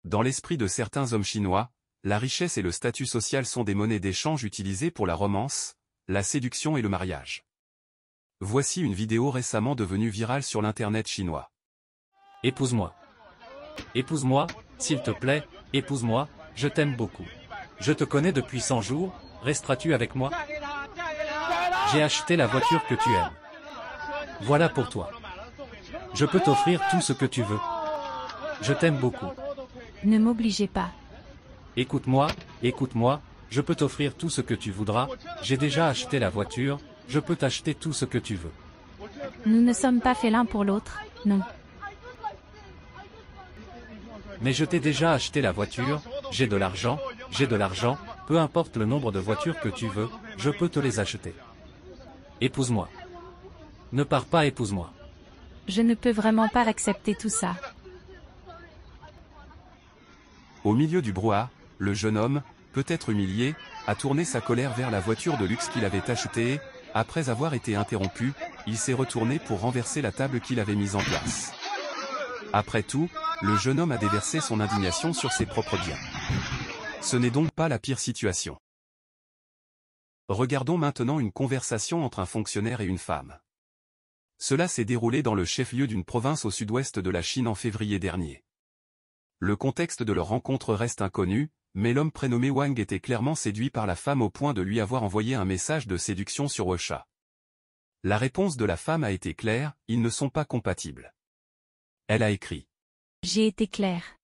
Dans l'esprit de certains hommes chinois, la richesse et le statut social sont des monnaies d'échange utilisées pour la romance, la séduction et le mariage. Voici une vidéo récemment devenue virale sur l'internet chinois. Épouse-moi. Épouse-moi, s'il te plaît, épouse-moi, je t'aime beaucoup. Je te connais depuis 100 jours, resteras-tu avec moi? J'ai acheté la voiture que tu aimes. Voilà pour toi. Je peux t'offrir tout ce que tu veux. Je t'aime beaucoup. Ne m'obligez pas. Écoute-moi, écoute-moi, je peux t'offrir tout ce que tu voudras, j'ai déjà acheté la voiture, je peux t'acheter tout ce que tu veux. Nous ne sommes pas faits l'un pour l'autre, non. Mais je t'ai déjà acheté la voiture, j'ai de l'argent, peu importe le nombre de voitures que tu veux, je peux te les acheter. Épouse-moi. Ne pars pas, épouse-moi. Je ne peux vraiment pas accepter tout ça. Au milieu du brouhaha, le jeune homme, peut-être humilié, a tourné sa colère vers la voiture de luxe qu'il avait achetée et, après avoir été interrompu, il s'est retourné pour renverser la table qu'il avait mise en place. Après tout, le jeune homme a déversé son indignation sur ses propres biens. Ce n'est donc pas la pire situation. Regardons maintenant une conversation entre un fonctionnaire et une femme. Cela s'est déroulé dans le chef-lieu d'une province au sud-ouest de la Chine en février dernier. Le contexte de leur rencontre reste inconnu, mais l'homme prénommé Wang était clairement séduit par la femme au point de lui avoir envoyé un message de séduction sur WeChat. La réponse de la femme a été claire, ils ne sont pas compatibles. Elle a écrit. J'ai été claire.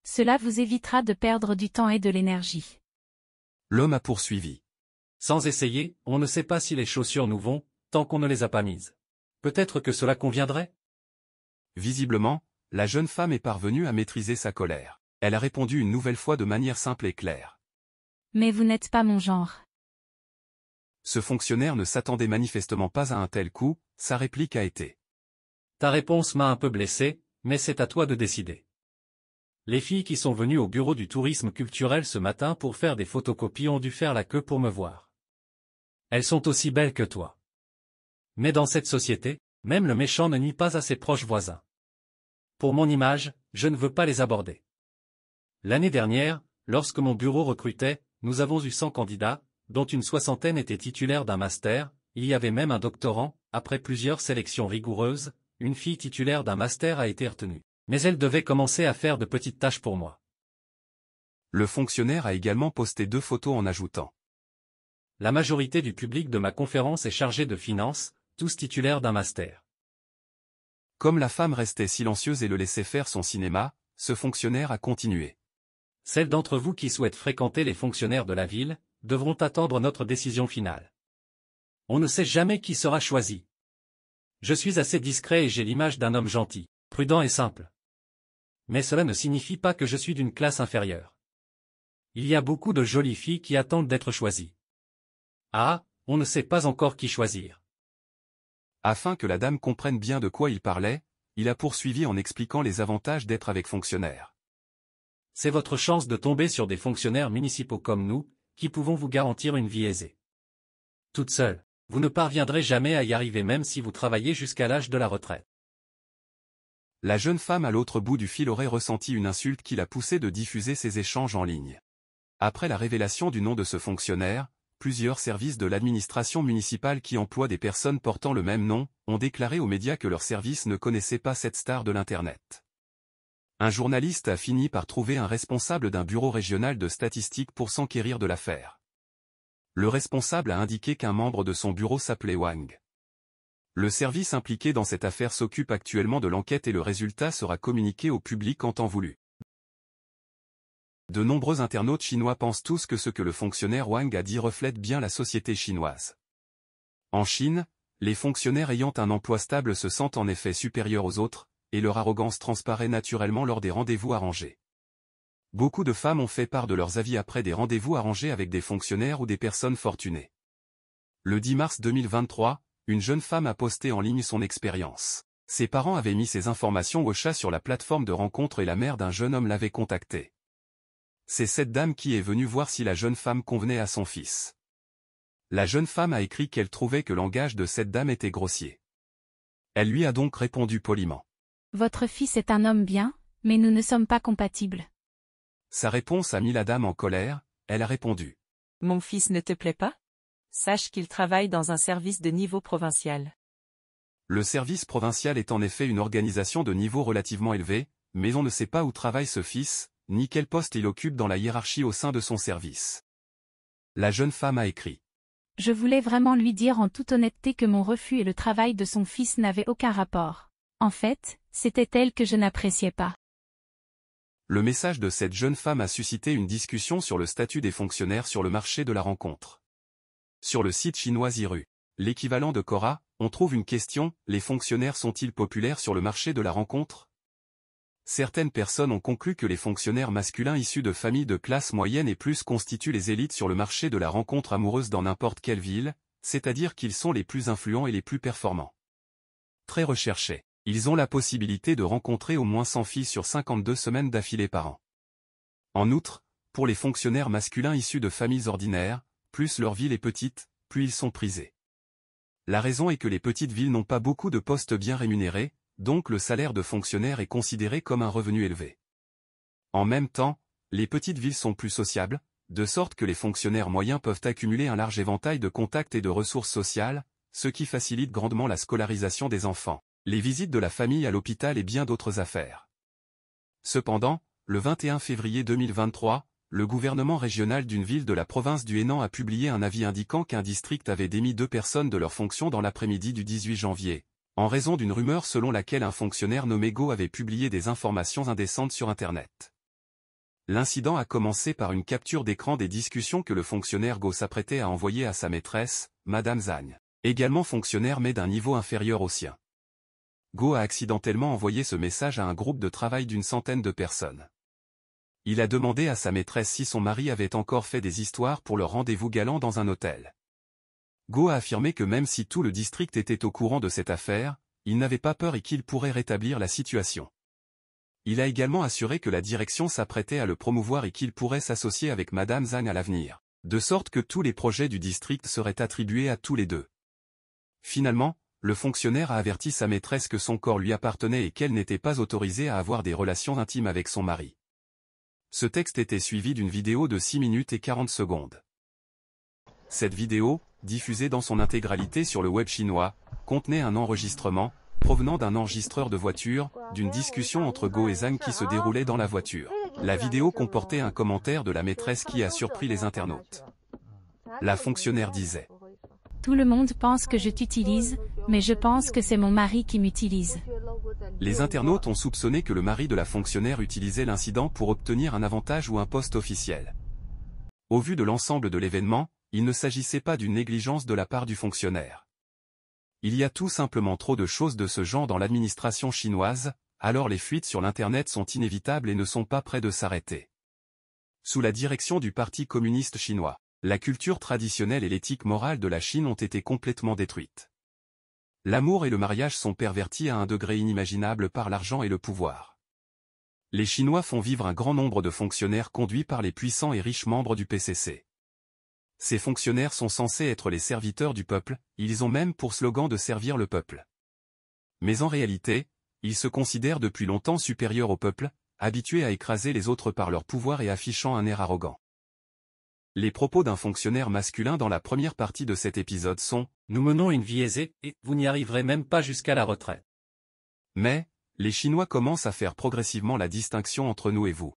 Cela vous évitera de perdre du temps et de l'énergie. L'homme a poursuivi. Sans essayer, on ne sait pas si les chaussures nous vont, tant qu'on ne les a pas mises. Peut-être que cela conviendrait? Visiblement, la jeune femme est parvenue à maîtriser sa colère. Elle a répondu une nouvelle fois de manière simple et claire. Mais vous n'êtes pas mon genre. Ce fonctionnaire ne s'attendait manifestement pas à un tel coup, sa réplique a été. Ta réponse m'a un peu blessé, mais c'est à toi de décider. Les filles qui sont venues au bureau du tourisme culturel ce matin pour faire des photocopies ont dû faire la queue pour me voir. Elles sont aussi belles que toi. Mais dans cette société, même le méchant ne nie pas à ses proches voisins. Pour mon image, je ne veux pas les aborder. L'année dernière, lorsque mon bureau recrutait, nous avons eu 100 candidats, dont une soixantaine étaient titulaires d'un master, il y avait même un doctorant, après plusieurs sélections rigoureuses, une fille titulaire d'un master a été retenue. Mais elle devait commencer à faire de petites tâches pour moi. Le fonctionnaire a également posté 2 photos en ajoutant. La majorité du public de ma conférence est chargé de finance, tous titulaires d'un master. Comme la femme restait silencieuse et le laissait faire son cinéma, ce fonctionnaire a continué. Celles d'entre vous qui souhaitent fréquenter les fonctionnaires de la ville, devront attendre notre décision finale. On ne sait jamais qui sera choisi. Je suis assez discret et j'ai l'image d'un homme gentil, prudent et simple. Mais cela ne signifie pas que je suis d'une classe inférieure. Il y a beaucoup de jolies filles qui attendent d'être choisies. Ah, on ne sait pas encore qui choisir. Afin que la dame comprenne bien de quoi il parlait, il a poursuivi en expliquant les avantages d'être avec fonctionnaires. C'est votre chance de tomber sur des fonctionnaires municipaux comme nous, qui pouvons vous garantir une vie aisée. Toute seule, vous ne parviendrez jamais à y arriver même si vous travaillez jusqu'à l'âge de la retraite. La jeune femme à l'autre bout du fil aurait ressenti une insulte qui l'a poussée de diffuser ces échanges en ligne. Après la révélation du nom de ce fonctionnaire, plusieurs services de l'administration municipale qui emploient des personnes portant le même nom, ont déclaré aux médias que leurs services ne connaissaient pas cette star de l'Internet. Un journaliste a fini par trouver un responsable d'un bureau régional de statistiques pour s'enquérir de l'affaire. Le responsable a indiqué qu'un membre de son bureau s'appelait Wang. Le service impliqué dans cette affaire s'occupe actuellement de l'enquête et le résultat sera communiqué au public en temps voulu. De nombreux internautes chinois pensent tous que ce que le fonctionnaire Wang a dit reflète bien la société chinoise. En Chine, les fonctionnaires ayant un emploi stable se sentent en effet supérieurs aux autres, et leur arrogance transparaît naturellement lors des rendez-vous arrangés. Beaucoup de femmes ont fait part de leurs avis après des rendez-vous arrangés avec des fonctionnaires ou des personnes fortunées. Le 10 mars 2023, une jeune femme a posté en ligne son expérience. Ses parents avaient mis ces informations au chat sur la plateforme de rencontre et la mère d'un jeune homme l'avait contactée. C'est cette dame qui est venue voir si la jeune femme convenait à son fils. La jeune femme a écrit qu'elle trouvait que le langage de cette dame était grossier. Elle lui a donc répondu poliment. Votre fils est un homme bien, Mais nous ne sommes pas compatibles. Sa réponse a mis la dame en colère, elle a répondu. Mon fils ne te plaît pas? Sache qu'il travaille dans un service de niveau provincial. Le service provincial est en effet une organisation de niveau relativement élevé, mais on ne sait pas où travaille ce fils, ni quel poste il occupe dans la hiérarchie au sein de son service. La jeune femme a écrit. Je voulais vraiment lui dire en toute honnêteté que mon refus et le travail de son fils n'avaient aucun rapport. En fait, c'était elle que je n'appréciais pas. Le message de cette jeune femme a suscité une discussion sur le statut des fonctionnaires sur le marché de la rencontre. Sur le site chinois Iru, l'équivalent de Quora, on trouve une question, les fonctionnaires sont-ils populaires sur le marché de la rencontre? Certaines personnes ont conclu que les fonctionnaires masculins issus de familles de classe moyenne et plus constituent les élites sur le marché de la rencontre amoureuse dans n'importe quelle ville, c'est-à-dire qu'ils sont les plus influents et les plus performants. Très recherchés. Ils ont la possibilité de rencontrer au moins 100 filles sur 52 semaines d'affilée par an. En outre, pour les fonctionnaires masculins issus de familles ordinaires, plus leur ville est petite, plus ils sont prisés. La raison est que les petites villes n'ont pas beaucoup de postes bien rémunérés, donc le salaire de fonctionnaire est considéré comme un revenu élevé. En même temps, les petites villes sont plus sociables, de sorte que les fonctionnaires moyens peuvent accumuler un large éventail de contacts et de ressources sociales, ce qui facilite grandement la scolarisation des enfants, les visites de la famille à l'hôpital et bien d'autres affaires. Cependant, le 21 février 2023, le gouvernement régional d'une ville de la province du Henan a publié un avis indiquant qu'un district avait démis 2 personnes de leurs fonctions dans l'après-midi du 18 janvier, en raison d'une rumeur selon laquelle un fonctionnaire nommé Go avait publié des informations indécentes sur Internet. L'incident a commencé par une capture d'écran des discussions que le fonctionnaire Go s'apprêtait à envoyer à sa maîtresse, Madame Zhang, également fonctionnaire mais d'un niveau inférieur au sien. Go a accidentellement envoyé ce message à un groupe de travail d'une centaine de personnes. Il a demandé à sa maîtresse si son mari avait encore fait des histoires pour leur rendez-vous galant dans un hôtel. Go a affirmé que même si tout le district était au courant de cette affaire, il n'avait pas peur et qu'il pourrait rétablir la situation. Il a également assuré que la direction s'apprêtait à le promouvoir et qu'il pourrait s'associer avec Madame Zhang à l'avenir, de sorte que tous les projets du district seraient attribués à tous les deux. Finalement, le fonctionnaire a averti sa maîtresse que son corps lui appartenait et qu'elle n'était pas autorisée à avoir des relations intimes avec son mari. Ce texte était suivi d'une vidéo de 6 minutes et 40 secondes. Cette vidéo, diffusée dans son intégralité sur le web chinois, contenait un enregistrement, provenant d'un enregistreur de voiture, d'une discussion entre Go et Zhang qui se déroulait dans la voiture. La vidéo comportait un commentaire de la maîtresse qui a surpris les internautes. La fonctionnaire disait. Tout le monde pense que je t'utilise, mais je pense que c'est mon mari qui m'utilise. Les internautes ont soupçonné que le mari de la fonctionnaire utilisait l'incident pour obtenir un avantage ou un poste officiel. Au vu de l'ensemble de l'événement, il ne s'agissait pas d'une négligence de la part du fonctionnaire. Il y a tout simplement trop de choses de ce genre dans l'administration chinoise, alors les fuites sur l'Internet sont inévitables et ne sont pas près de s'arrêter. Sous la direction du Parti communiste chinois, la culture traditionnelle et l'éthique morale de la Chine ont été complètement détruites. L'amour et le mariage sont pervertis à un degré inimaginable par l'argent et le pouvoir. Les Chinois font vivre un grand nombre de fonctionnaires conduits par les puissants et riches membres du PCC. Ces fonctionnaires sont censés être les serviteurs du peuple, ils ont même pour slogan de servir le peuple. Mais en réalité, ils se considèrent depuis longtemps supérieurs au peuple, habitués à écraser les autres par leur pouvoir et affichant un air arrogant. Les propos d'un fonctionnaire masculin dans la première partie de cet épisode sont « Nous menons une vie aisée, et vous n'y arriverez même pas jusqu'à la retraite. » Mais, les Chinois commencent à faire progressivement la distinction entre nous et vous.